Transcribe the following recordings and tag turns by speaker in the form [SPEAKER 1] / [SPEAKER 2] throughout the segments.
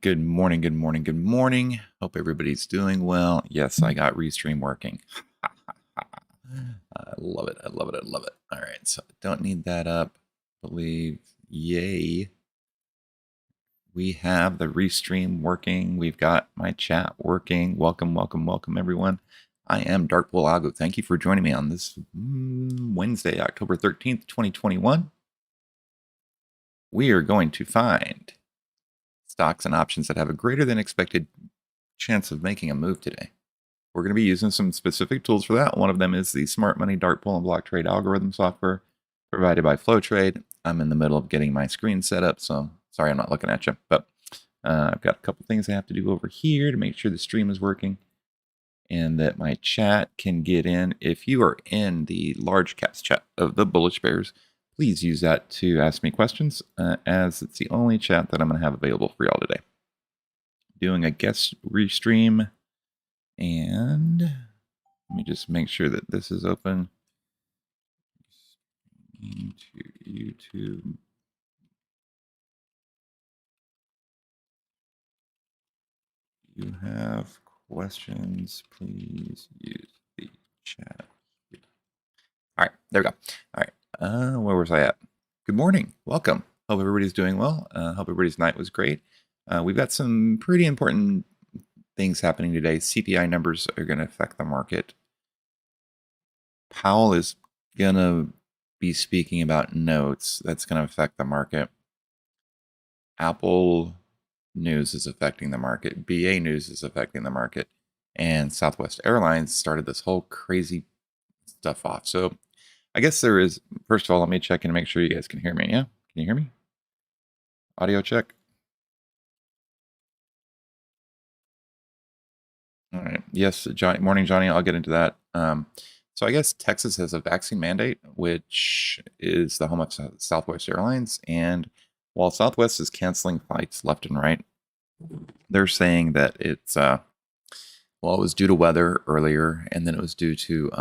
[SPEAKER 1] Good morning, good morning, good morning. Hope everybody's doing well. Yes, I got Restream working. I love it. I love it. I love it. All right, so I don't need that up. I believe, yay. We have the Restream working. We've got my chat working. Welcome, welcome, welcome, everyone. I am Darkpool Algo. Thank you for joining me on this Wednesday, October 13th, 2021. We are going to find stocks and options that have a greater than expected chance of making a move today. We're going to be using some specific tools for that. One of them is the Smart Money Dart Pool and Block Trade algorithm software provided by FlowTrade. I'm in the middle of getting my screen set up, so sorry I'm not looking at you, but I've got a couple things I have to do over here to make sure the stream is working and that my chat can get in. If you are in the large caps chat of the Bullish Bears, please use that to ask me questions, as it's the only chat that I'm going to have available for y'all today. Doing a guest restream, and let me just make sure that this is open. Into YouTube. You have questions, please use the chat. All right, there we go. All right, where was I at? Good morning, welcome. Hope everybody's doing well. Hope everybody's night was great. We've got some pretty important things happening today. CPI numbers are going to affect the market. Powell is going to be speaking about notes. That's going to affect the market. Apple news is affecting the market. BA news is affecting the market. And Southwest Airlines started this whole crazy stuff off. So I guess there is, first of all, let me check and make sure you guys can hear me. Yeah? Can you hear me? Audio check. All right. Yes, Johnny. Morning, Johnny. I'll get into that. So I guess Texas has a vaccine mandate, which is the home of Southwest Airlines. And while Southwest is canceling flights left and right, they're saying that it's well, it was due to weather earlier, and then it was due to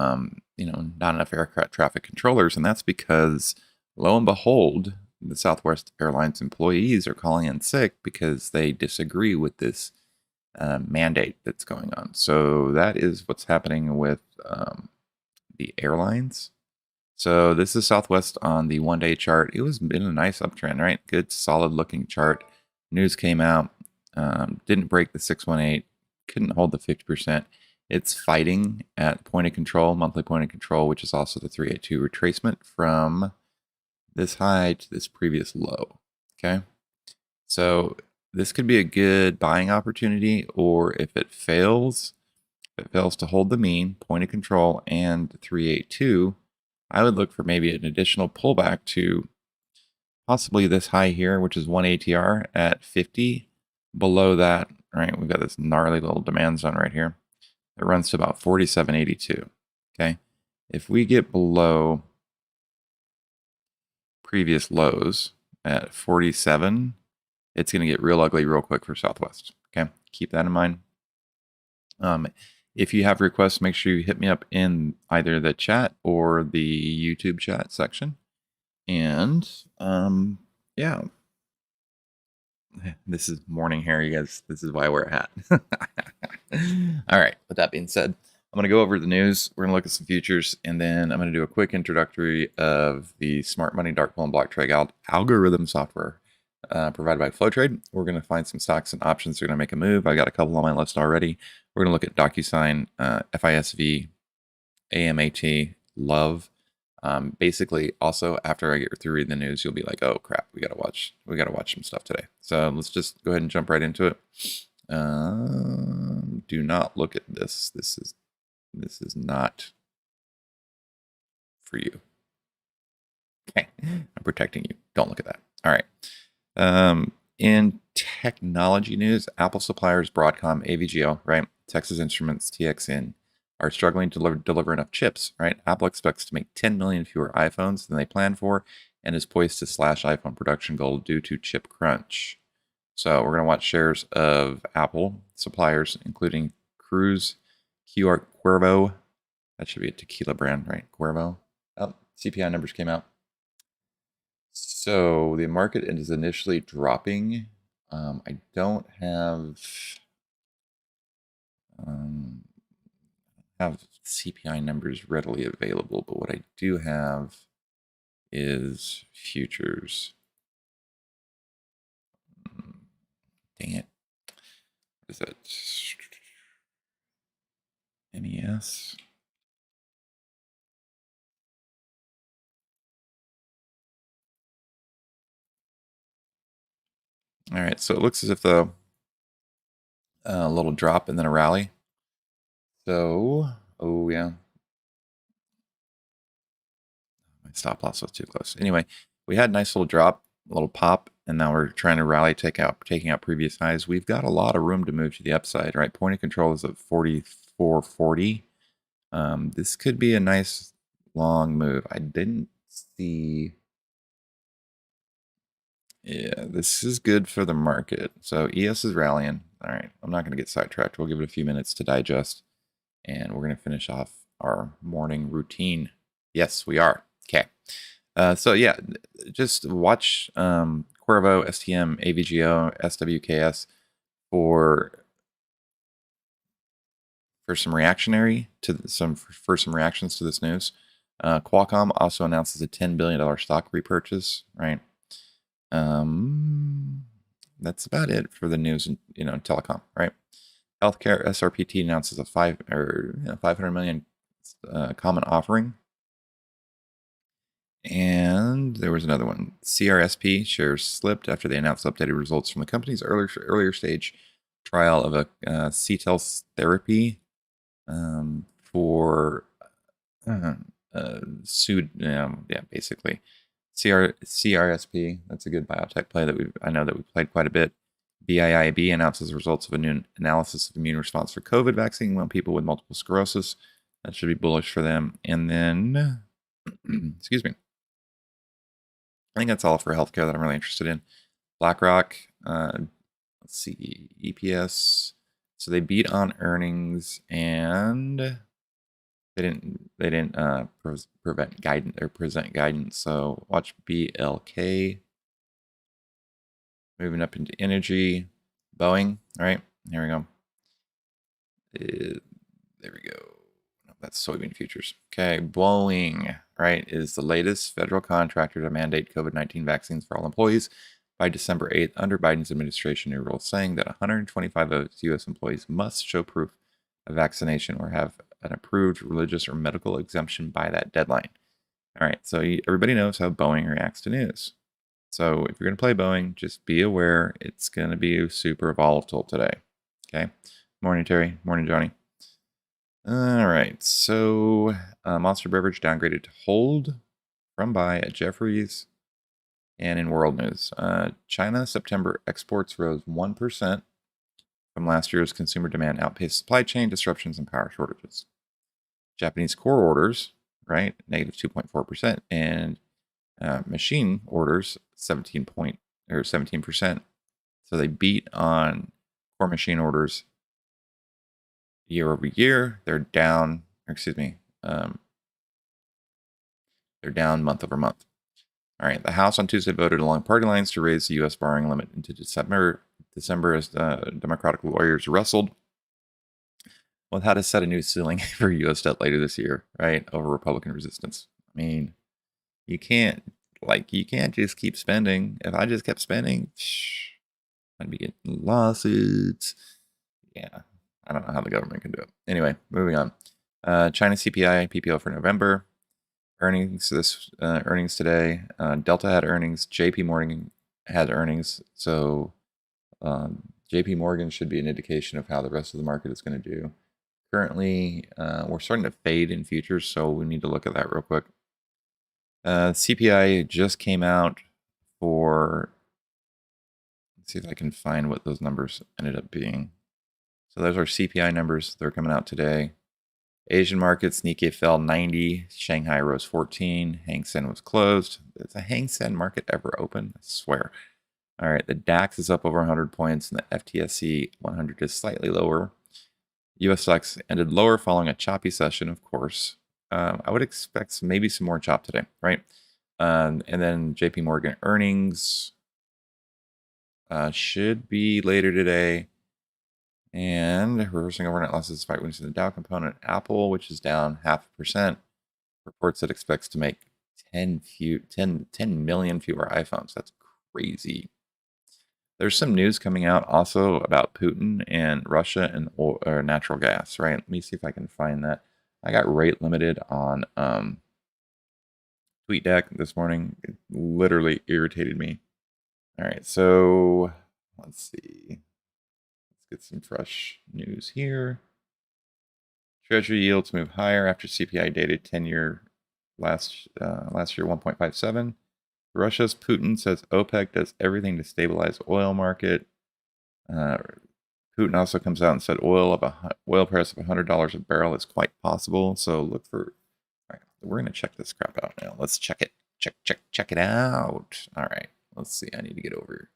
[SPEAKER 1] not enough aircraft traffic controllers, and that's because, lo and behold, the Southwest Airlines employees are calling in sick because they disagree with this mandate that's going on. So that is what's happening with the airlines. So this is Southwest on the one-day chart. It was in a nice uptrend, right? Good, solid-looking chart. News came out, didn't break the 618, couldn't hold the 50%. It's fighting at point of control, monthly point of control, which is also the 382 retracement from this high to this previous low. Okay, so this could be a good buying opportunity, or if it fails to hold the mean, point of control, and 382, I would look for maybe an additional pullback to possibly this high here, which is 1 ATR at 50. Below that, right, we've got this gnarly little demand zone right here. It runs to about 47.82. Okay, if we get below previous lows at 47, it's going to get real ugly real quick for Southwest. Okay, keep that in mind. If you have requests, make sure you hit me up in either the chat or the YouTube chat section. And yeah, this is morning hair, you guys. This is why I wear a hat. All right, with that being said, I'm going to go over the news. We're going to look at some futures, and then I'm going to do a quick introductory of the Smart Money Dark Pool and Block Trade algorithm software provided by FlowTrade. We're going to find some stocks and options that are going to make a move. I got a couple on my list already. We're going to look at DocuSign, FISV, AMAT, Love. Basically, also after I get through reading the news, you'll be like, "Oh crap, we gotta watch some stuff today." So let's just go ahead and jump right into it. Do not look at this. This is not for you. Okay, I'm protecting you. Don't look at that. All right. In technology news, Apple suppliers Broadcom, AVGO, right? Texas Instruments, TXN are struggling to deliver enough chips, right? Apple expects to make 10 million fewer iPhones than they planned for and is poised to slash iPhone production goal due to chip crunch. So we're going to watch shares of Apple suppliers, including Cruise, Cuervo. That should be a tequila brand, right? Cuervo. Oh, CPI numbers came out. So the market is initially dropping I don't have CPI numbers readily available, but what I do have is futures. Dang it. What is that? NES? All right, so it looks as if the little drop and then a rally. So, oh yeah, my stop loss was too close. Anyway, we had a nice little drop, a little pop, and now we're trying to rally, taking out previous highs. We've got a lot of room to move to the upside, right? Point of control is at 44.40. This could be a nice long move. I didn't see. Yeah, this is good for the market. So ES is rallying. All right, I'm not going to get sidetracked. We'll give it a few minutes to digest, and we're going to finish off our morning routine. Yes, we are. Okay. So yeah, just watch Cuervo, STM, AVGO, SWKS for some reactions to this news. Qualcomm also announces a $10 billion stock repurchase. Right. That's about it for the news and telecom. Right. Healthcare SRPT announces a 500 million common offering. And there was another one. CRSP shares slipped after they announced updated results from the company's earlier stage trial of a C-cell therapy for basically CRSP. That's a good biotech play that I know that we've played quite a bit. BIIB announces results of a new analysis of immune response for COVID vaccine on people with multiple sclerosis. That should be bullish for them. And then, excuse me. I think that's all for healthcare that I'm really interested in. BlackRock, let's see, EPS. So they beat on earnings and they didn't present guidance. So watch BLK. Moving up into energy, Boeing. All right, here we go. There we go. That's soybean futures. Okay, Boeing, right, is the latest federal contractor to mandate COVID-19 vaccines for all employees by December 8th under Biden's administration new rules, saying that 125 of its U.S. employees must show proof of vaccination or have an approved religious or medical exemption by that deadline. All right, so everybody knows how Boeing reacts to news. So if you're going to play Boeing, just be aware it's going to be super volatile today. Okay, morning, Terry. Morning, Johnny. All right, so Monster Beverage downgraded to hold from buy at Jefferies. And in world news, China September exports rose 1% from last year's consumer demand outpaced supply chain disruptions and power shortages. Japanese core orders, right, negative 2.4%, and machine orders 17%. So they beat on core machine orders year over year. They're down, they're down month over month. All right, the House on Tuesday voted along party lines to raise the U.S. borrowing limit into December as Democratic lawyers wrestled with how to set a new ceiling for U.S. debt later this year, right, over Republican resistance. I mean, you can't just keep spending. If I just kept spending, I'd be getting lawsuits. Yeah, I don't know how the government can do it. Anyway, moving on. China CPI PPO for November. Earnings today. Delta had earnings. JP Morgan had earnings. So JP Morgan should be an indication of how the rest of the market is going to do. Currently, we're starting to fade in futures, so we need to look at that real quick. CPI just came out for, let's see if I can find what those numbers ended up being. So those are CPI numbers. They're coming out today. Asian markets, Nikkei fell 90, Shanghai rose 14, Hang Seng was closed. Is a Hang Seng market ever open? I swear. All right, the DAX is up over 100 points, and the FTSE 100 is slightly lower. US stocks ended lower following a choppy session, of course. I would expect maybe some more chop today, right? And then JP Morgan earnings. Should be later today. And reversing overnight losses despite weakness in the Dow component. Apple, which is down 0.5%, reports it expects to make 10 million fewer iPhones. That's crazy. There's some news coming out also about Putin and Russia and or natural gas, right? Let me see if I can find that. I got rate limited on TweetDeck this morning. It literally irritated me. All right, so let's see. Let's get some fresh news here. Treasury yields move higher after CPI data 10-year last year 1.57. Russia's Putin says OPEC does everything to stabilize oil market. Putin also comes out and said oil price of $100 a barrel is quite possible. So look for. All right, we're gonna check this crap out now. Let's check it. Check it out. All right, let's see. I need to get over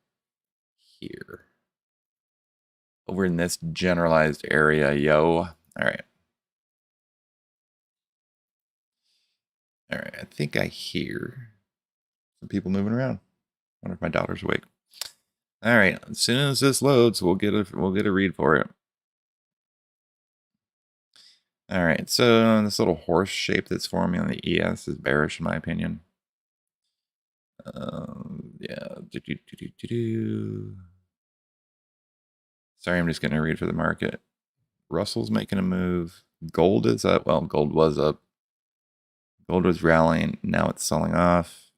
[SPEAKER 1] here. Over in this generalized area, yo. All right. All right, I think I hear some people moving around. I wonder if my daughter's awake. All right, as soon as this loads, we'll get a read for it. All right, so this little horse shape that's forming on the ES is bearish in my opinion. Yeah. Sorry, I'm just going to read for the market. Russell's making a move. Gold is up. Well, gold was up. Gold was rallying. Now it's selling off.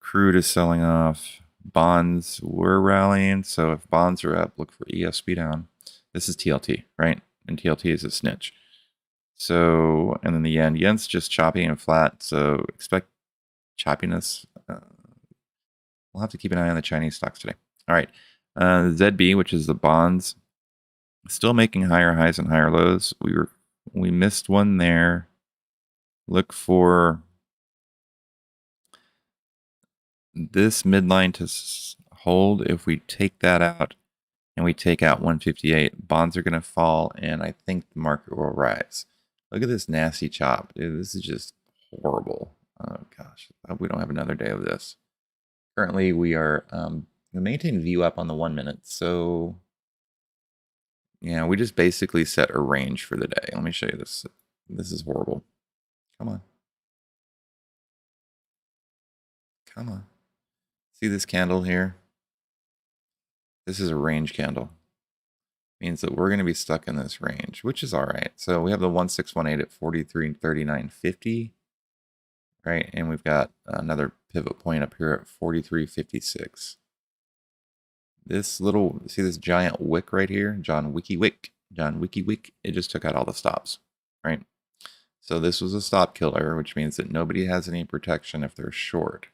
[SPEAKER 1] Crude is selling off. Bonds were rallying. So if bonds are up, look for ESP down. This is TLT, right? And TLT is a snitch. So, and then the yen's just choppy and flat. So expect choppiness. We'll have to keep an eye on the Chinese stocks today. All right. ZB, which is the bonds, still making higher highs and higher lows. We missed one there. Look for this midline to hold. If we take that out and we take out 158, bonds are going to fall, and I think the market will rise. Look at this nasty chop. Dude, this is just horrible. Oh, gosh. I hope we don't have another day of this. Currently, we are maintaining view up on the 1 minute. So, yeah, we just basically set a range for the day. Let me show you this. This is horrible. Come on. Come on. See this candle here? This is a range candle. Means that we're going to be stuck in this range, which is all right. So we have the 1618 at 43.3950, right? And we've got another pivot point up here at 43.56. This little, see this giant wick right here? John Wiki Wick. It just took out all the stops, right? So this was a stop killer, which means that nobody has any protection if they're short.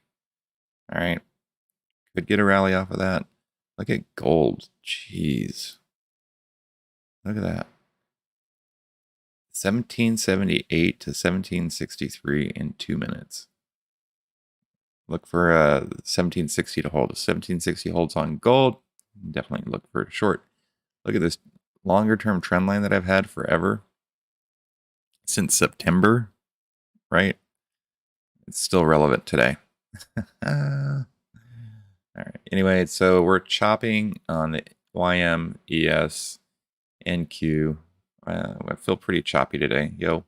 [SPEAKER 1] All right. Could get a rally off of that. Look at gold. Jeez. Look at that. 1778 to 1763 in 2 minutes. Look for 1760 to hold. If 1760 holds on gold, definitely look for a short. Look at this longer term trend line that I've had forever. Since September, right? It's still relevant today. All right. Anyway, so we're chopping on the YM, ES, NQ. I feel pretty choppy today, yo.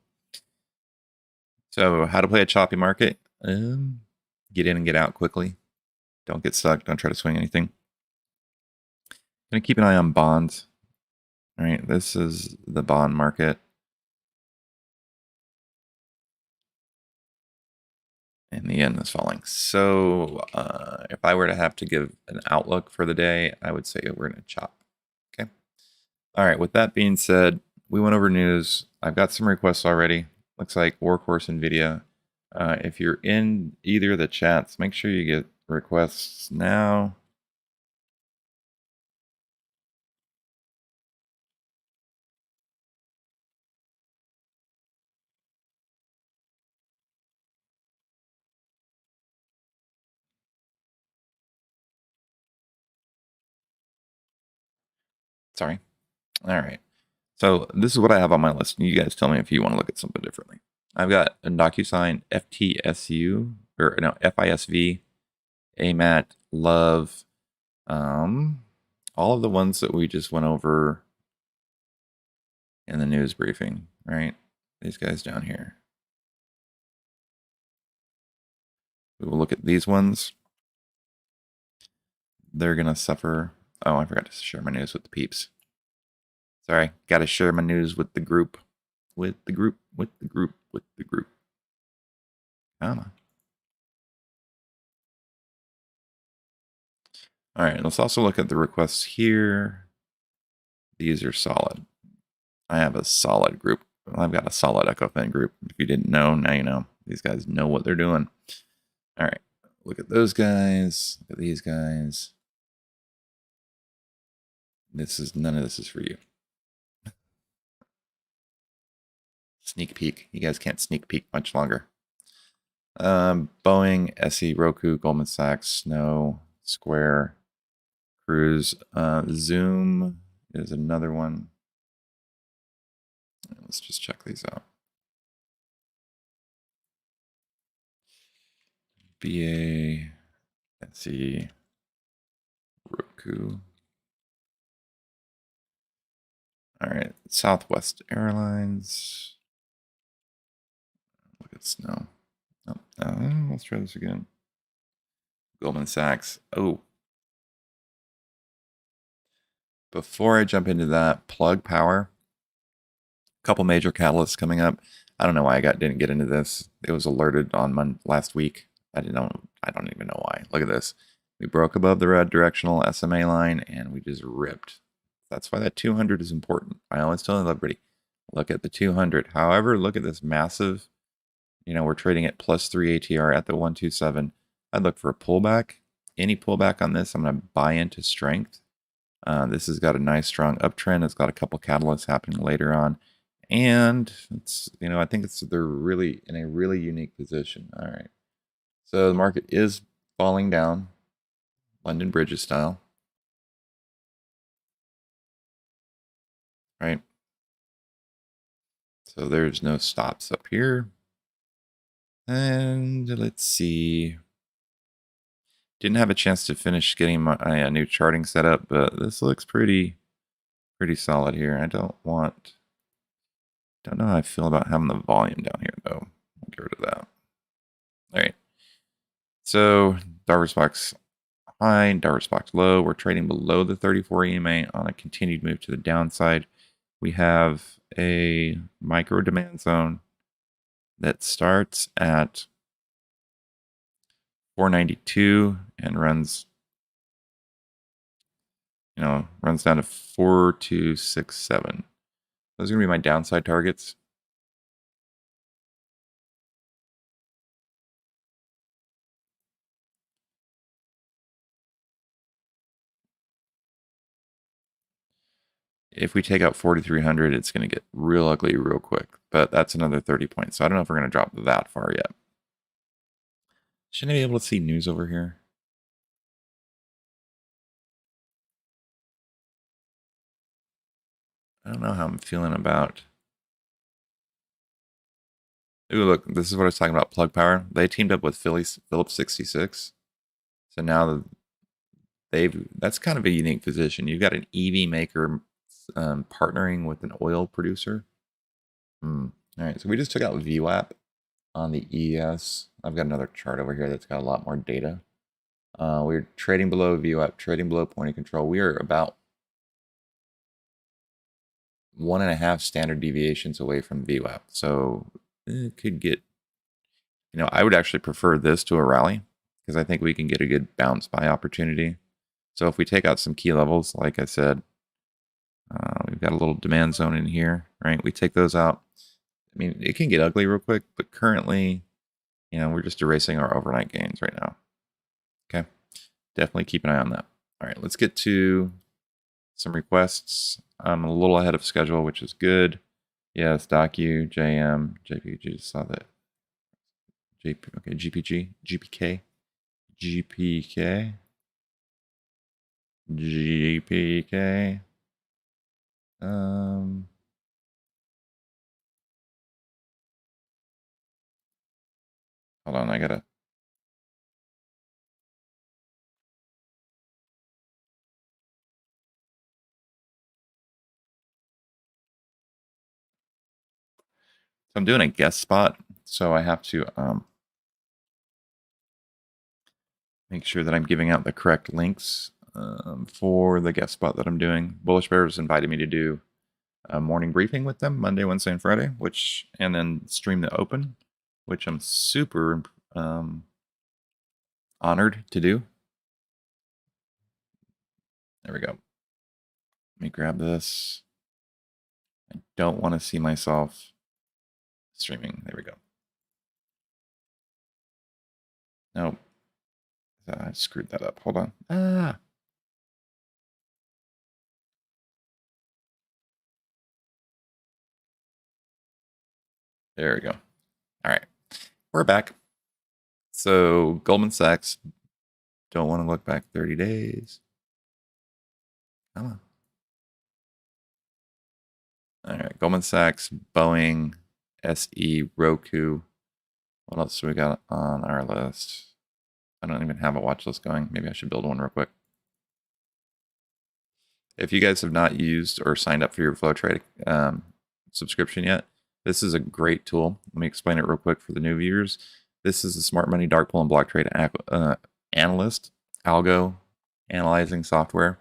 [SPEAKER 1] So how to play a choppy market? Get in and get out quickly. Don't get stuck. Don't try to swing anything. Gonna keep an eye on bonds. All right, this is the bond market. And the yen is falling. So if I were to have to give an outlook for the day, I would say we're going to chop. Okay. All right. With that being said, we went over news. I've got some requests already. Looks like Workhorse NVIDIA. If you're in either of the chats, make sure you get requests now. Sorry. All right. So this is what I have on my list. You guys tell me if you want to look at something differently. I've got a DocuSign FTSU, or no, FISV, AMAT, Love, All of the ones that we just went over in the news briefing, right? These guys down here. We will look at these ones. They're going to suffer. Oh, I forgot to share my news with the peeps. Sorry, got to share my news with the group. With the group. Come on. All right, let's also look at the requests here. These are solid. I have a solid group. I've got a solid EchoFin group. If you didn't know, now you know. These guys know what they're doing. All right, look at those guys. Look at these guys. None of this is for you. Sneak peek. You guys can't sneak peek much longer. Boeing, SE, Roku, Goldman Sachs, Snow, Square, Cruise, Zoom is another one. Let's just check these out. BA, SE, Roku. All right, Southwest Airlines. Look at Snow. Oh, let's try this again. Goldman Sachs. Oh. Before I jump into that, Plug Power. A couple major catalysts coming up. I don't know why I didn't get into this. It was alerted on last week. I don't even know why. Look at this. We broke above the red directional SMA line and we just ripped. That's why that 200 is important. I always tell everybody, look at the 200. However, look at this massive, we're trading at plus 3 ATR at the 127. I'd look for a pullback. Any pullback on this, I'm going to buy into strength. This has got a nice strong uptrend. It's got a couple catalysts happening later on. And it's, I think they're really in a really unique position. All right. So the market is falling down, London Bridges style. Right. So there's no stops up here. And let's see. Didn't have a chance to finish getting my new charting set up, but this looks pretty solid here. I don't know how I feel about having the volume down here though. I'll get rid of that. All right. So Darvers box high, Darvers box low. We're trading below the 34 EMA on a continued move to the downside. We have a micro demand zone that starts at 492 and runs down to 4267. Those are going to be my downside targets. If we take out 4,300, it's going to get real ugly real quick. But that's another 30 points. So I don't know if we're going to drop that far yet. Shouldn't I be able to see news over here? I don't know how I'm feeling about... Ooh, look, this is what I was talking about, Plug Power. They teamed up with Phillips 66. So now that's kind of a unique position. You've got an EV maker partnering with an oil producer. All right, so we just took out VWAP on the ES. I've got another chart over here that's got a lot more data. We're trading below VWAP, trading below point of control. We are about 1.5 standard deviations away from VWAP. So it could get, I would actually prefer this to a rally because I think we can get a good bounce buy opportunity. So if we take out some key levels, like I said, we've got a little demand zone in here, right? We take those out. I mean, it can get ugly real quick, but currently, we're just erasing our overnight gains right now. Okay, definitely keep an eye on that. All right, let's get to some requests. I'm a little ahead of schedule, which is good. Yes, docu, JM, JPG, just saw that. Okay, GPG, GPK, GPK, GPK. Hold on, I gotta. I'm doing a guest spot, so I have to make sure that I'm giving out the correct links for the guest spot that I'm doing. Bullish Bears invited me to do a morning briefing with them Monday, Wednesday, and Friday, and then stream the open, which I'm super honored to do. There we go. Let me grab this. I don't want to see myself streaming. There we go. Nope. I screwed that up. Hold on. There we go. All right. We're back. So Goldman Sachs, don't want to look back 30 days. Come on. All right. Goldman Sachs, Boeing, SE, Roku. What else do we got on our list? I don't even have a watch list going. Maybe I should build one real quick. If you guys have not used or signed up for your FlowTrade subscription yet, this is a great tool. Let me explain it real quick for the new viewers. This is the Smart Money Dark Pool and Block Trade Analyst, Algo analyzing software.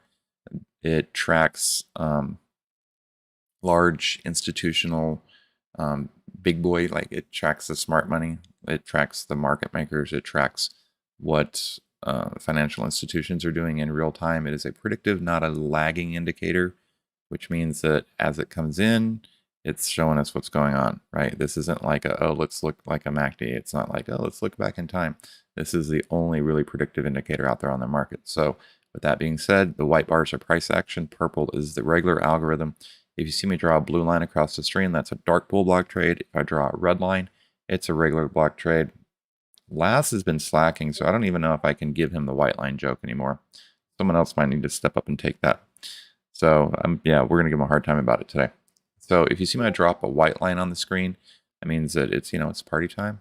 [SPEAKER 1] It tracks large institutional big boy, like it tracks the smart money, it tracks the market makers, it tracks what financial institutions are doing in real time. It is a predictive, not a lagging indicator, which means that as it comes in, it's showing us what's going on, right? This isn't like oh, let's look like a MACD. It's not like, oh, let's look back in time. This is the only really predictive indicator out there on the market. So with that being said, the white bars are price action. Purple is the regular algorithm. If you see me draw a blue line across the screen, that's a dark pool block trade. If I draw a red line, it's a regular block trade. Last has been slacking, so I don't even know if I can give him the white line joke anymore. Someone else might need to step up and take that. So yeah, we're going to give him a hard time about it today. So if you see me drop a white line on the screen, that means that it's, it's party time.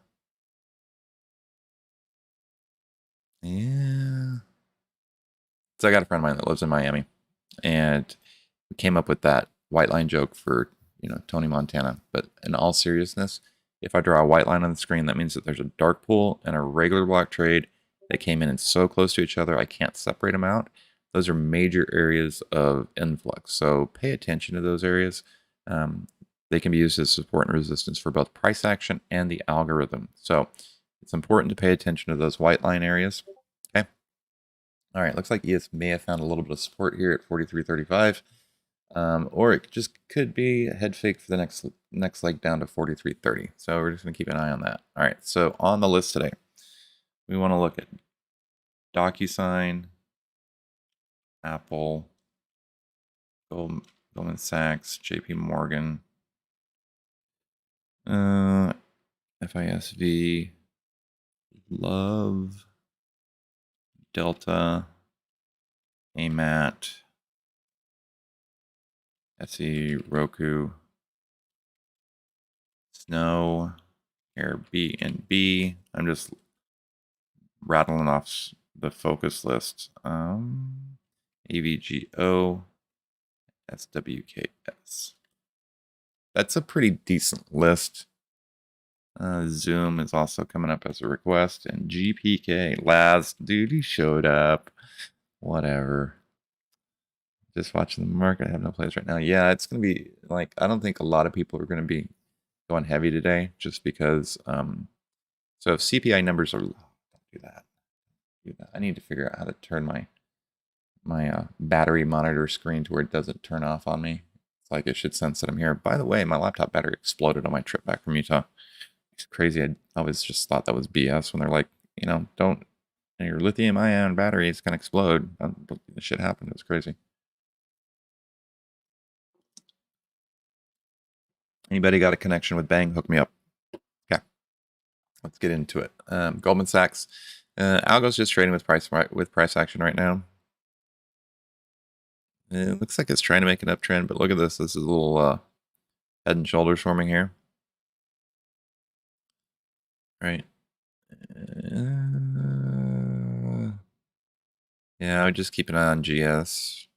[SPEAKER 1] Yeah. So I got a friend of mine that lives in Miami, and we came up with that white line joke for, Tony Montana. But in all seriousness, if I draw a white line on the screen, that means that there's a dark pool and a regular block trade that came in and so close to each other, I can't separate them out. Those are major areas of influx. So pay attention to those areas. They can be used as support and resistance for both price action and the algorithm. So it's important to pay attention to those white line areas. Okay. All right. Looks like ES may have found a little bit of support here at 43.35. Or it just could be a head fake for the next leg down to 43.30. So we're just going to keep an eye on that. All right. So on the list today, we want to look at DocuSign, Apple, Goldman Sachs, JP Morgan, FISV, Love, Delta, AMAT, SE, Roku, Snow, Airbnb. I'm just rattling off the focus list. AVGO, SWKS. That's a pretty decent list. Zoom is also coming up as a request. And GPK, last dude, he showed up. Whatever. Just watching the market. I have no plays right now. Yeah, it's going to be like, I don't think a lot of people are going to be going heavy today just because. So if CPI numbers are, don't do that. I need to figure out how to turn my battery monitor screen to where it doesn't turn off on me. It's like it should sense that I'm here. By the way, my laptop battery exploded on my trip back from Utah. It's crazy. I always just thought that was BS when they're like, don't, your lithium ion battery is going to explode. This shit happened. It was crazy. Anybody got a connection with Bang? Hook me up. Okay. Let's get into it. Goldman Sachs. Algo's just trading with price action right now. It looks like it's trying to make an uptrend, but look at this. This is a little head and shoulders forming here. Right. Yeah, I would just keep an eye on GS.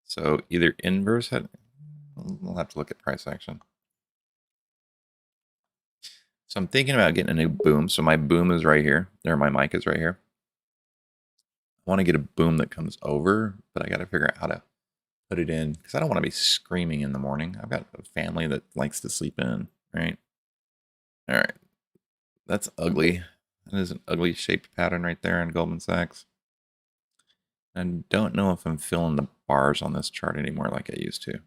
[SPEAKER 1] So either inverse head, we'll have to look at price action. So I'm thinking about getting a new boom. So my boom is right here. Or my mic is right here. I want to get a boom that comes over, but I got to figure out how to put it in because I don't want to be screaming in the morning. I've got a family that likes to sleep in, right? All right. That's ugly. That is an ugly shaped pattern right there in Goldman Sachs. I don't know if I'm filling the bars on this chart anymore like I used to.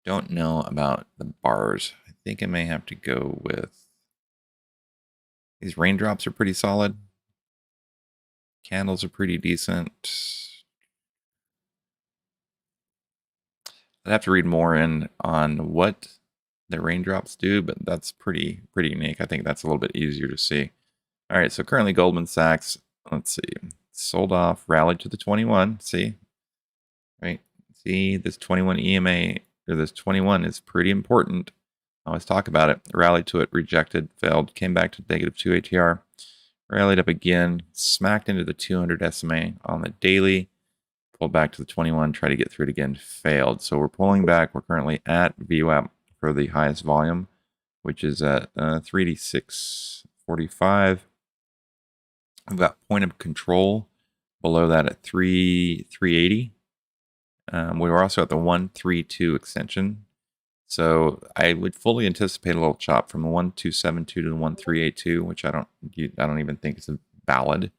[SPEAKER 1] Don't know about the bars. I think I may have to go with... These raindrops are pretty solid. Candles are pretty decent. I'd have to read more in on what the raindrops do, but that's pretty unique. I think that's a little bit easier to see. All right, so currently Goldman Sachs, let's see, sold off, rallied to the 21. See, right? See, this 21 EMA, or this 21 is pretty important. I always talk about it. Rallied to it, rejected, failed, came back to -2 ATR, rallied up again, smacked into the 200 SMA on the daily, pulled back to the 21, tried to get through it again, failed. So we're pulling back. We're currently at VWAP for the highest volume, which is at 386.45. We've got point of control below that at 380. We were also at the 132 extension. So I would fully anticipate a little chop from the 1272 to the 1382, which I don't even think is valid.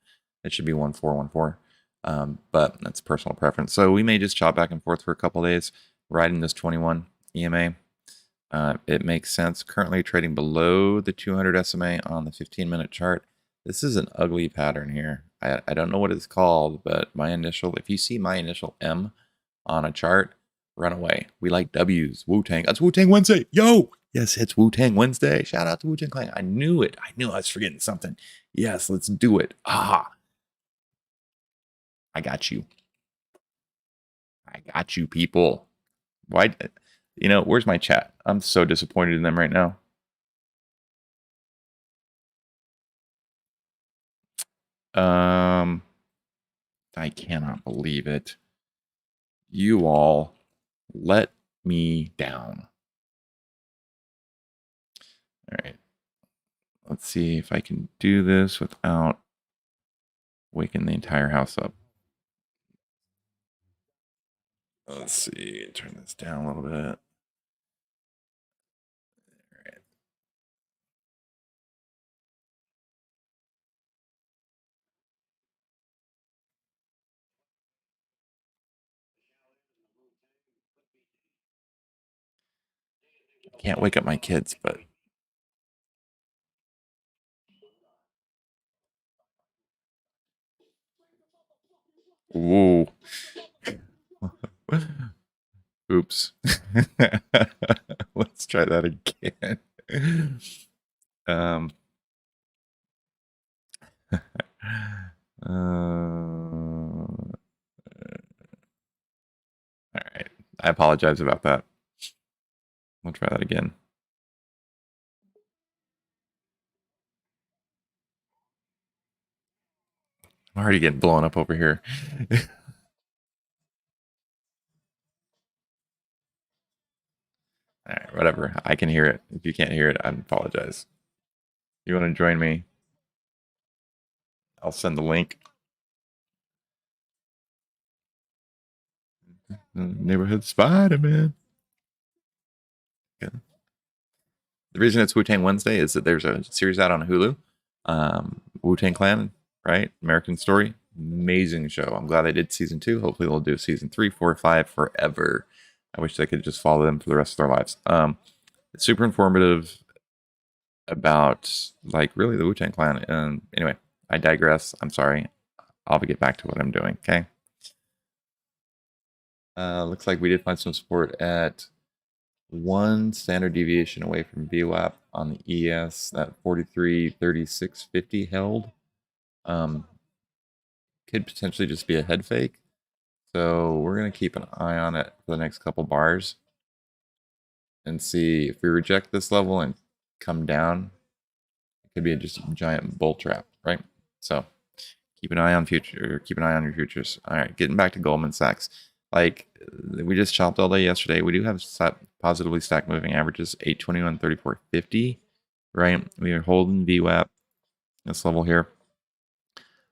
[SPEAKER 1] It should be 1414. But that's personal preference. So we may just chop back and forth for a couple days, riding this 21 EMA. It makes sense. Currently trading below the 200 SMA on the 15-minute chart. This is an ugly pattern here. I don't know what it's called, but my initial, if you see my initial M on a chart, run away. We like W's. Wu-Tang. That's Wu-Tang Wednesday. Yo! Yes, it's Wu-Tang Wednesday. Shout out to Wu-Tang Clan. I knew it. I knew I was forgetting something. Yes, let's do it. Ah! I got you. I got you, people. Why? You know, where's my chat? I'm so disappointed in them right now. I cannot believe it. You all let me down. All right. Let's see if I can do this without waking the entire house up. Let's see. Turn this down a little bit. All right. I can't wake up my kids, but whoa. Oops. Let's try that again. All right. I apologize about that. We'll try that again. I'm already getting blown up over here. All right, whatever. I can hear it. If you can't hear it, I apologize. You want to join me? I'll send the link. Neighborhood Spider-Man. Okay. The reason it's Wu-Tang Wednesday is that there's a series out on Hulu. Wu-Tang Clan, right? American Story. Amazing show. I'm glad they did season 2. Hopefully they'll do season 3, 4, 5 forever. I wish they could just follow them for the rest of their lives. It's super informative about, like, really the Wu-Tang Clan. And anyway, I digress. I'm sorry. I'll get back to what I'm doing, okay? Looks like we did find some support at 1 standard deviation away from VWAP on the ES. That 43.3650 held. Could potentially just be a head fake. So we're going to keep an eye on it for the next couple bars and see if we reject this level and come down. It could be just a giant bull trap, right? So keep an eye on your futures. All right, getting back to Goldman Sachs. Like, we just chopped all day yesterday. We do have positively stacked moving averages, 821, 34, 50. right? We are holding VWAP, this level here.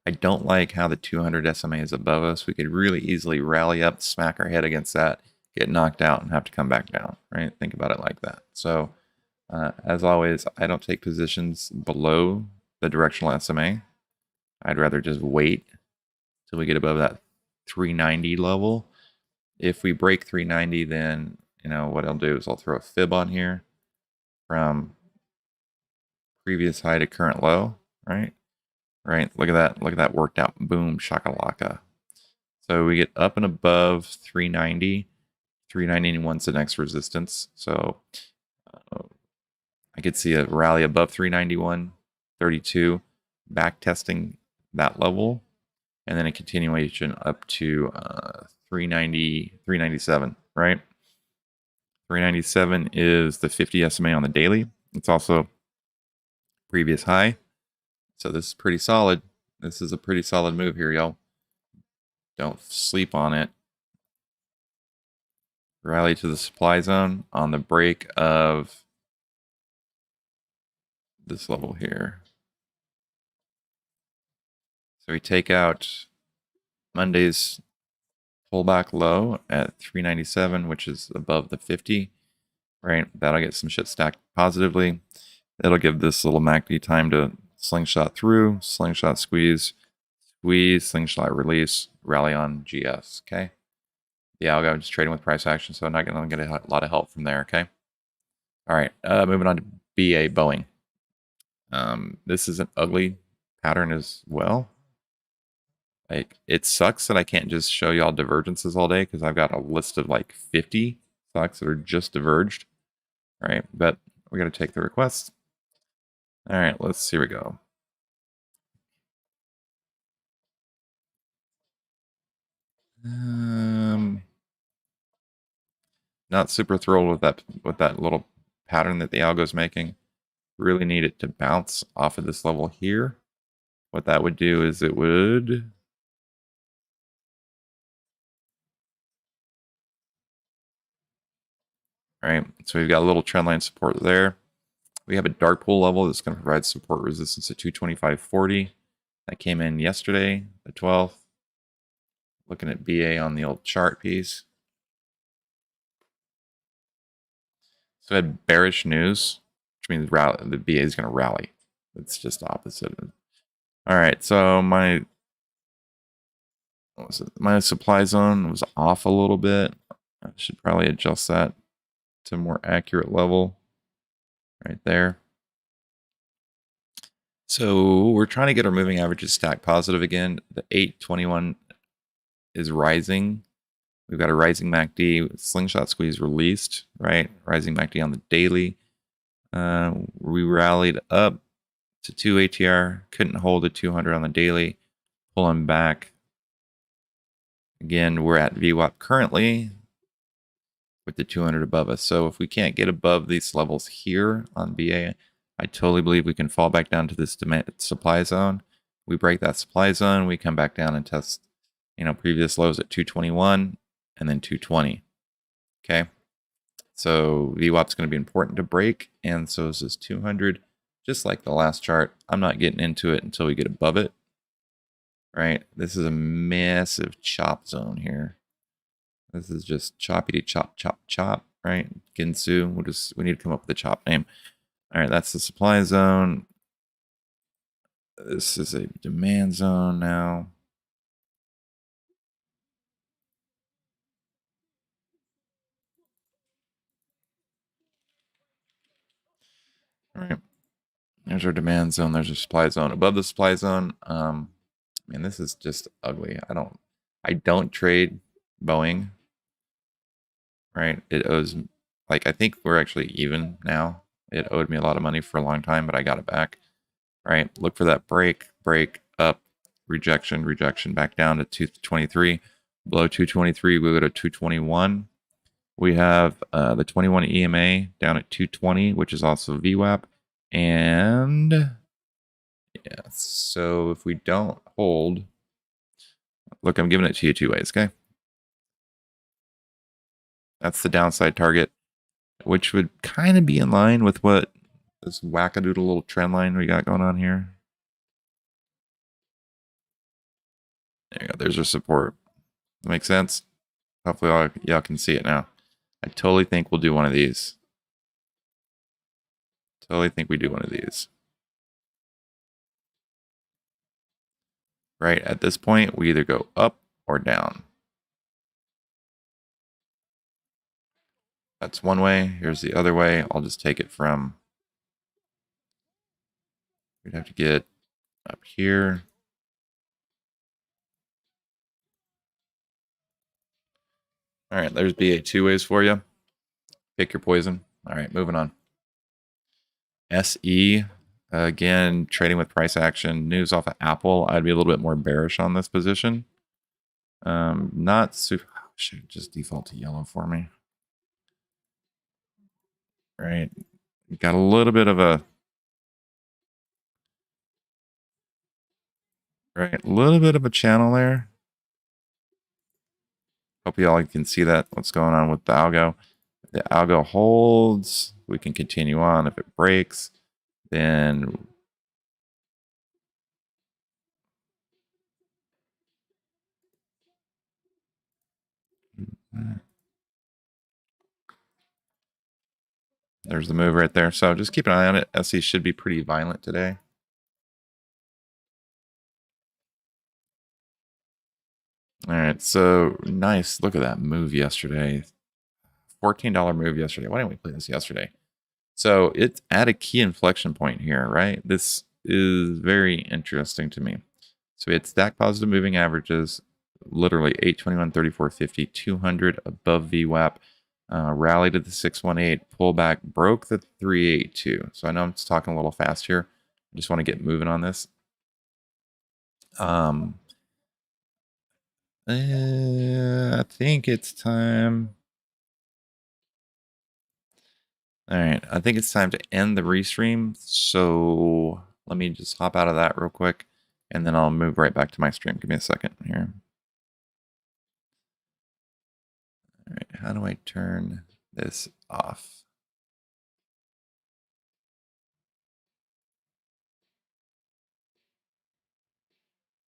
[SPEAKER 1] I don't like how the 200 SMA is above us. We could really easily rally up, smack our head against that, get knocked out, and have to come back down, right? Think about it like that. So, as always, I don't take positions below the directional SMA. I'd rather just wait till we get above that 390 level. If we break 390, then, what I'll do is I'll throw a fib on here from previous high to current low, right? Right, look at that. Look at that worked out. Boom, shakalaka. So we get up and above 390. 391's the next resistance. So I could see a rally above 391, 32, back testing that level, and then a continuation up to 390, 397, right? 397 is the 50 SMA on the daily. It's also previous high. So this is pretty solid. This is a pretty solid move here, y'all. Don't sleep on it. Rally to the supply zone on the break of this level here. So we take out Monday's pullback low at 397, which is above the 50, right? That'll get some shit stacked positively. It'll give this little MACD time to slingshot through, slingshot squeeze, squeeze, slingshot release, rally on GS, okay? The algo, just trading with price action, so I'm not going to get a lot of help from there, okay? All right, moving on to BA Boeing. This is an ugly pattern as well. Like, it sucks that I can't just show y'all divergences all day because I've got a list of like 50 stocks that are just diverged, right? But we're going to take the request. All right, let's see where we go. Not super thrilled with that little pattern that the algo's making. Really need it to bounce off of this level here. What that would do is it would right. So we've got a little trend line support there. We have a dark pool level that's going to provide support resistance at 225.40. That came in yesterday, the 12th. Looking at BA on the old chart piece. So I had bearish news, which means the BA is going to rally. It's just opposite. All right, so my supply zone was off a little bit. I should probably adjust that to a more accurate level right there. So we're trying to get our moving averages stacked positive again. The 821 is rising. We've got a rising MACD, slingshot squeeze released, right? Rising MACD on the daily. We rallied up to 2 ATR, couldn't hold a 200 on the daily, pulling back. Again, we're at VWAP currently with the 200 above us. So if we can't get above these levels here on BA, I totally believe we can fall back down to this supply zone. We break that supply zone, we come back down and test, previous lows at 221 and then 220. Okay. So VWAP is going to be important to break, and so is this 200. Just like the last chart, I'm not getting into it until we get above it. Right? This is a massive chop zone here. This is just choppy chop, chop, chop, right? Ginsu, we need to come up with a chop name. All right, that's the supply zone. This is a demand zone now. All right, there's our demand zone. There's our supply zone. Above the supply zone, man, this is just ugly. I don't trade Boeing. Right? It owes, I think we're actually even now. It owed me a lot of money for a long time, but I got it back. Right? Look for that break up, rejection, back down to 223. Below 223, we go to 221. We have the 21 EMA down at 220, which is also VWAP. And yeah, so if we don't hold, look, I'm giving it to you two ways, okay? That's the downside target, which would kind of be in line with what this wackadoodle little trend line we got going on here. There you go. There's our support. That makes sense? Hopefully y'all can see it now. I totally think we'll do one of these. Totally think we do one of these. Right at this point, we either go up or down. That's one way. Here's the other way. I'll just take it from, we'd have to get up here. All right, there's BA two ways for you. Pick your poison. All right, moving on. SE, again, trading with price action. News off of Apple. I'd be a little bit more bearish on this position. Not super, should just default to yellow for me. Right, got a little bit of a, channel there. Hope you all can see that, what's going on with the algo. If the algo holds, we can continue on. If it breaks, then there's the move right there. So just keep an eye on it. SE should be pretty violent today. All right, so nice. Look at that move yesterday. $14 move yesterday. Why didn't we play this yesterday? So it's at a key inflection point here, right? This is very interesting to me. So we had stack positive moving averages, literally 821, 34, 50, 200 above VWAP, rally to the 618, pullback, broke the 382. So I know I'm just talking a little fast here. I just want to get moving on this. I think it's time. All right, I think it's time to end the restream. So let me just hop out of that real quick, and then I'll move right back to my stream. Give me a second here. All right, how do I turn this off?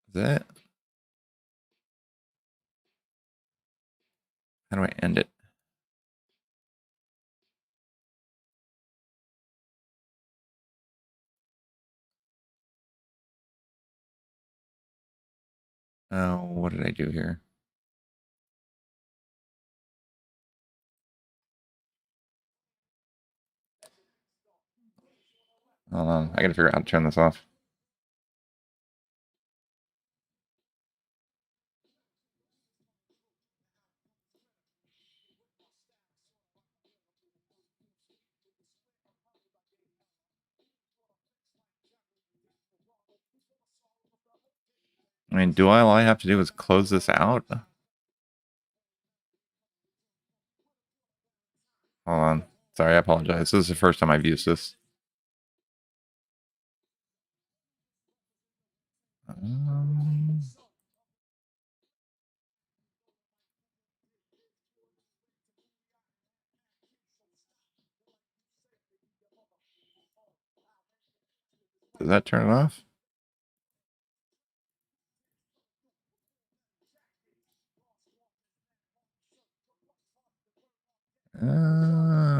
[SPEAKER 1] Is that it? How do I end it? Oh, what did I do here? Hold on, I gotta figure out how to turn this off. I mean, all I have to do is close this out? Hold on. Sorry, I apologize. This is the first time I've used this. Does that turn it off?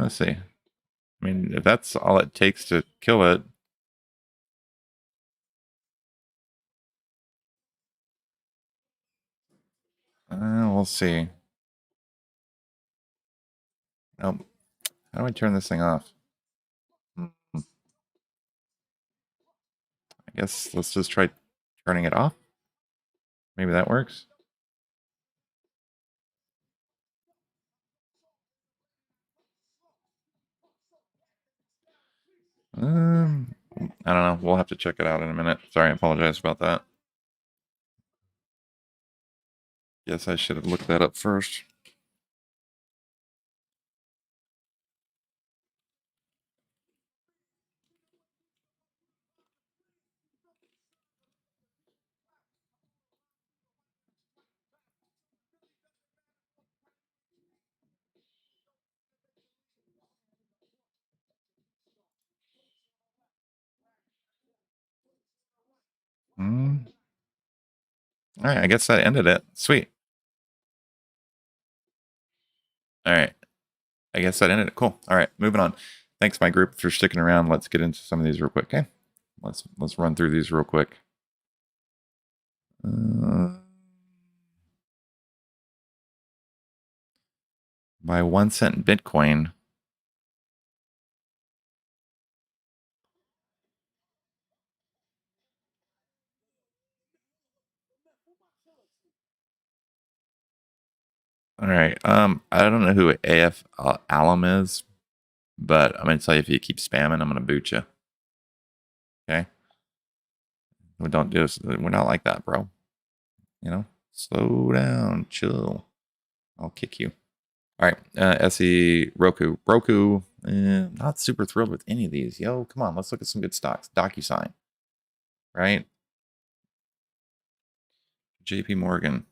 [SPEAKER 1] Let's see. I mean, if that's all it takes to kill it. We'll see. Nope. How do I turn this thing off? I guess let's just try turning it off. Maybe that works. I don't know. We'll have to check it out in a minute. Sorry, I apologize about that. Guess I should have looked that up first. All right, I guess that ended it. Sweet. All right, I guess that ended it. Cool. All right, moving on. Thanks, my group, for sticking around. Let's get into some of these real quick. Okay, let's run through these real quick. By 1 cent Bitcoin. All right. I don't know who AF Alum is, but I'm gonna tell you, if you keep spamming, I'm gonna boot you. Okay. We don't do this. We're not like that, bro. You know, slow down, chill. I'll kick you. All right. SE Roku. Not super thrilled with any of these. Yo, come on. Let's look at some good stocks. DocuSign. Right. JP Morgan.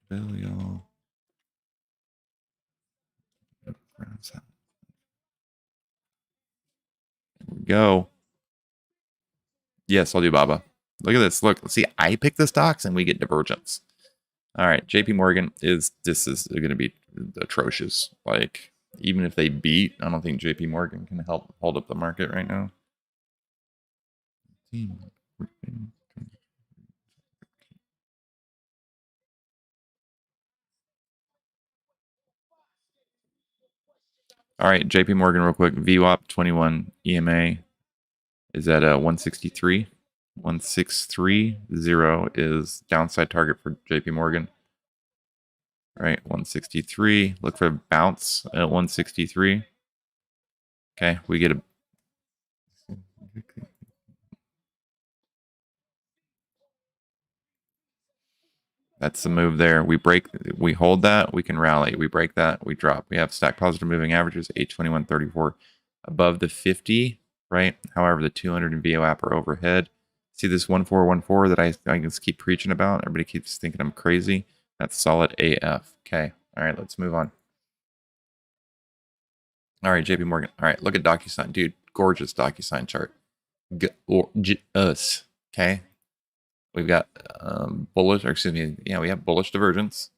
[SPEAKER 1] Billion. There we go. Yes, I'll do Baba. Look at this. Look, see, I pick the stocks and we get divergence. All right, JP Morgan is going to be atrocious. Like, even if they beat, I don't think JP Morgan can help hold up the market right now. All right, JP Morgan, real quick. VWAP 21 EMA is at 163. 1630 is downside target for JP Morgan. All right, 163. Look for a bounce at 163. Okay, we get a. That's the move there. We break, we hold that, we can rally. We break that, we drop. We have stack positive moving averages, 821.34 above the 50, right? However, the 200 and VWAP are overhead. See this 1414 that I just keep preaching about? Everybody keeps thinking I'm crazy. That's solid AF. Okay. All right, let's move on. All right, JP Morgan. All right, look at DocuSign. Dude, gorgeous DocuSign chart. Us. Okay. We've got bullish, or excuse me, yeah, we have bullish divergence.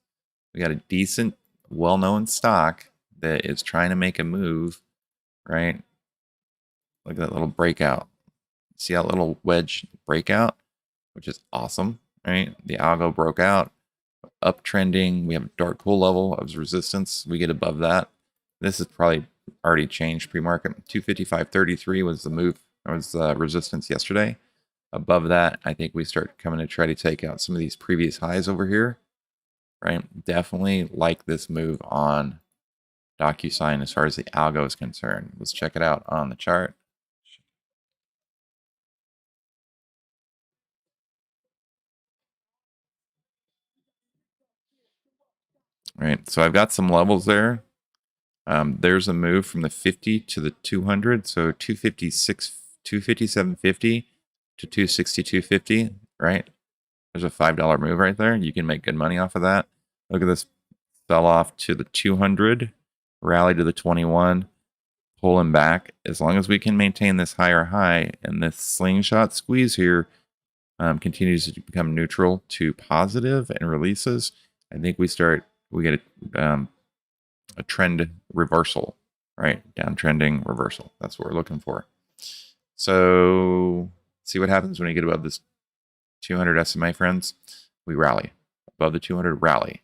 [SPEAKER 1] We got a decent, well-known stock that is trying to make a move, right? Look at that little breakout. See that little wedge breakout, which is awesome, right? The algo broke out, uptrending. We have a dark pool level of resistance. We get above that. This is probably already changed pre-market. 255.33 was the move, was the resistance yesterday. Above that, I think we start coming to try to take out some of these previous highs over here, right? Definitely like this move on DocuSign as far as the algo is concerned. Let's check it out on the chart. All right, so I've got some levels there. There's a move from the 50 to the 200, so 257.50 to 262.50, right? There's a $5 move right there. You can make good money off of that. Look at this, fell off to the 200, rally to the 21, pulling back. As long as we can maintain this higher high and this slingshot squeeze here continues to become neutral to positive and releases, I think we get a trend reversal, right? Downtrending reversal. That's what we're looking for. So see what happens when we get above this 200 SMA, friends. We rally. Above the 200, rally.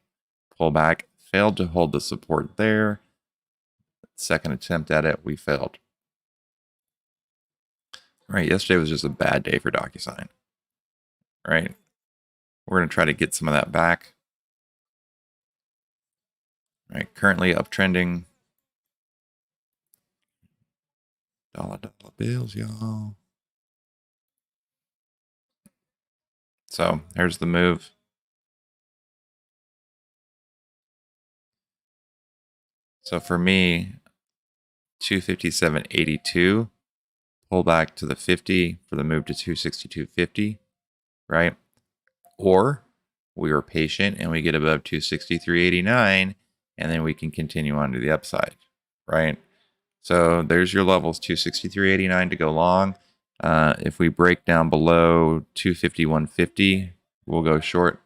[SPEAKER 1] Pull back. Failed to hold the support there. Second attempt at it, we failed. Right, yesterday was just a bad day for DocuSign. Right? We're going to try to get some of that back. Right, currently uptrending. Dollar bills, y'all. So here's the move. So for me, 257.82, pull back to the 50 for the move to 262.50, right? Or we were patient and we get above 263.89, and then we can continue on to the upside, right? So there's your levels, 263.89 to go long. If we break down below 251.50, we'll go short.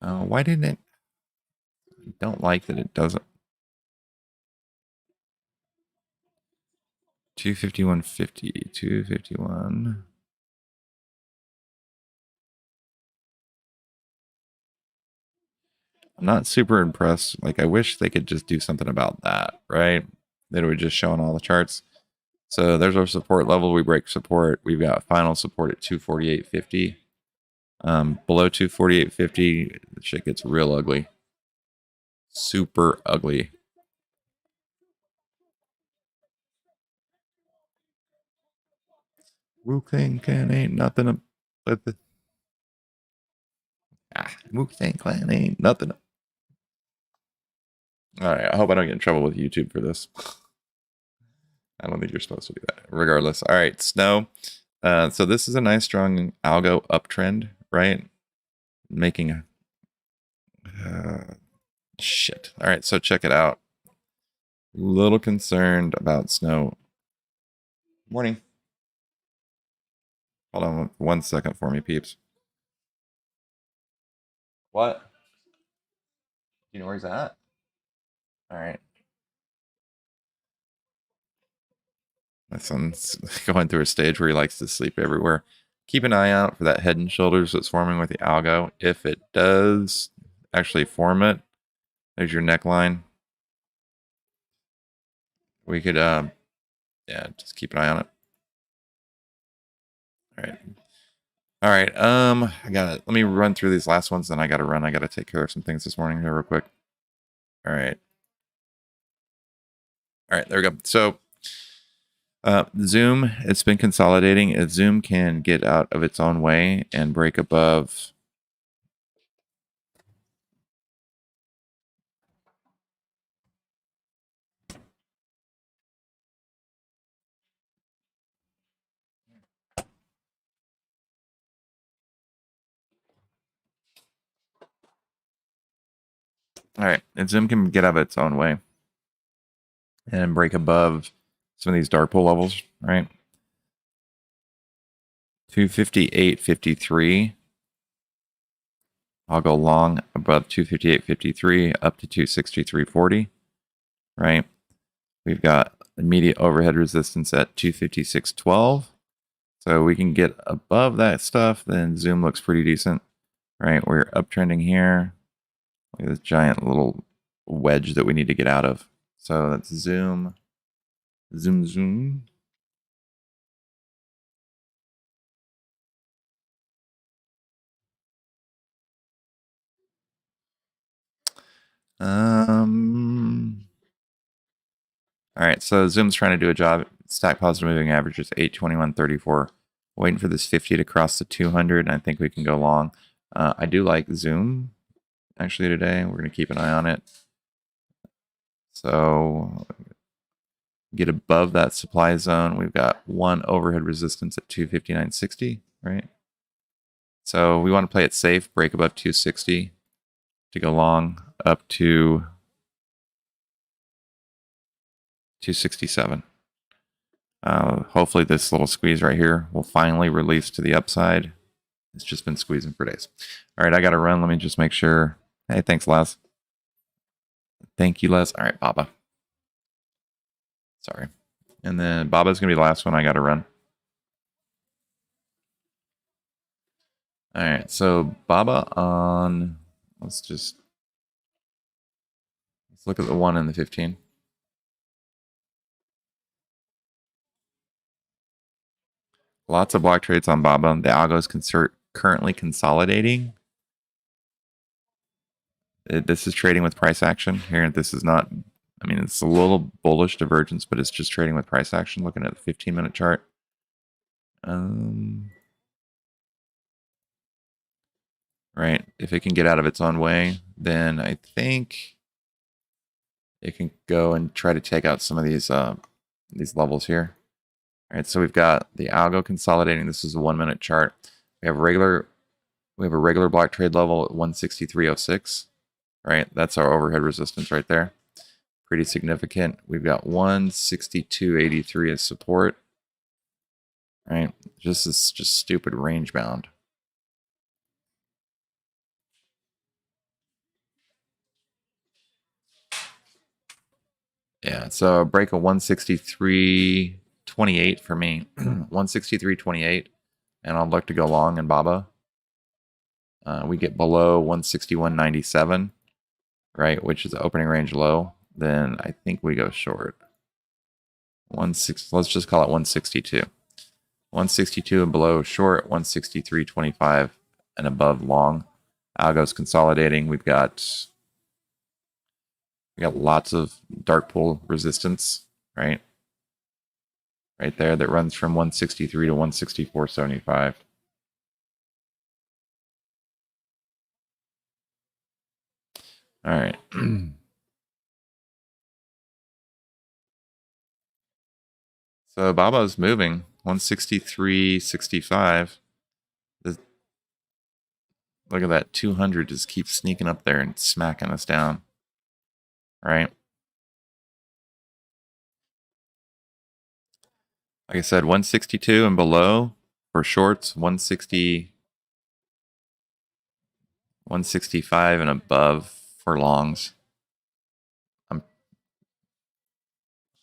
[SPEAKER 1] Why didn't it? I don't like that it doesn't. 251.50, 251. I'm not super impressed. Like, I wish they could just do something about that, right? That it would just show on all the charts. So there's our support level. We break support. We've got final support at 248.50. Below 248.50, the shit gets real ugly. Super ugly. Wu-Tang Clan ain't nothing but the... Wu-Tang Clan ain't nothing. All right, I hope I don't get in trouble with YouTube for this. I don't think you're supposed to do that. Regardless. All right, Snow. So this is a nice strong algo uptrend, right? Making shit. All right, so check it out. Little concerned about Snow. Morning. Hold on 1 second for me, peeps. What? You know where he's at? All right. My son's going through a stage where he likes to sleep everywhere. Keep an eye out for that head and shoulders that's forming with the algo. If it does actually form it, there's your neckline. We could, yeah, just keep an eye on it. All right. All right. I gotta let me run through these last ones, then I gotta run. I gotta take care of some things this morning here real quick. All right. All right, there we go. So Zoom, it's been consolidating. If Zoom can get out of its own way and break above all right, if Zoom can get out of its own way and break above some of these dark pool levels, right? 258.53. I'll go long above 258.53 up to 263.40, right? We've got immediate overhead resistance at 256.12. So we can get above that stuff, then Zoom looks pretty decent, right? We're uptrending here. Look at this giant little wedge that we need to get out of. So that's Zoom, Zoom, Zoom. All right, so Zoom's trying to do a job. Stack positive moving average is 821.34. Waiting for this 50 to cross the 200, and I think we can go long. I do like Zoom, actually, today. We're going to keep an eye on it. So get above that supply zone. We've got one overhead resistance at 259.60, right? So we want to play it safe, break above 260 to go long up to 267. Hopefully this little squeeze right here will finally release to the upside. It's just been squeezing for days. All right, I got to run. Let me just make sure. Hey, thanks, Les. Thank you, Les. All right, Baba. Sorry. And then Baba's going to be the last one. I got to run. All right, so Baba on, let's look at the 1 and the 15. Lots of block trades on Baba. The algo is currently consolidating. This is trading with price action here. This is not, I mean, it's a little bullish divergence, but it's just trading with price action. Looking at the 15-minute chart. Right. If it can get out of its own way, then I think it can go and try to take out some of these levels here. All right. So we've got the algo consolidating. This is a 1-minute chart. We have regular We have a regular block trade level at 163.06, right? That's our overhead resistance right there. Pretty significant. We've got 162.83 as support, right? This is just stupid range bound. Yeah, so a break of 163.28 for me. 163.28, and I'll look to go long in BABA. We get below 161.97, right, which is the opening range low, then I think we go short. Let's just call it 162. 162 and below short, 163.25 and above long. Algo's consolidating. We got lots of dark pool resistance, right? Right there that runs from 163 to 164.75. All right. So Baba's moving 163.65. Look at that 200 just keeps sneaking up there and smacking us down. Right? Like I said, 162 and below for shorts, 165 and above for longs.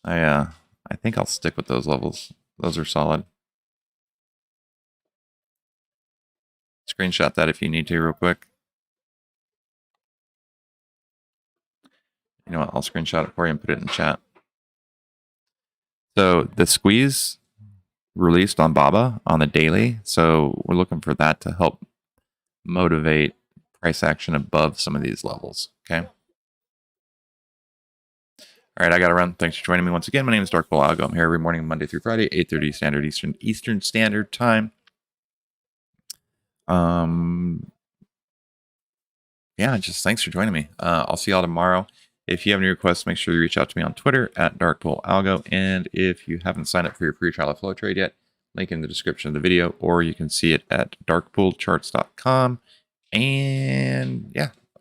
[SPEAKER 1] I think I'll stick with those levels. Those are solid. Screenshot that if you need to real quick. You know what? I'll screenshot it for you and put it in the chat. So the squeeze released on BABA on the daily. So we're looking for that to help motivate price action above some of these levels. Okay. All right, I got to run. Thanks for joining me once again. My name is Dark Bull Algo. I'm here every morning, Monday through Friday, 8:30 Standard Eastern Standard Time. Yeah, just thanks for joining me. I'll see y'all tomorrow. If you have any requests, make sure you reach out to me on Twitter at DarkPoolAlgo. And if you haven't signed up for your free trial of FlowTrade yet, link in the description of the video, or you can see it at darkpoolcharts.com. And yeah,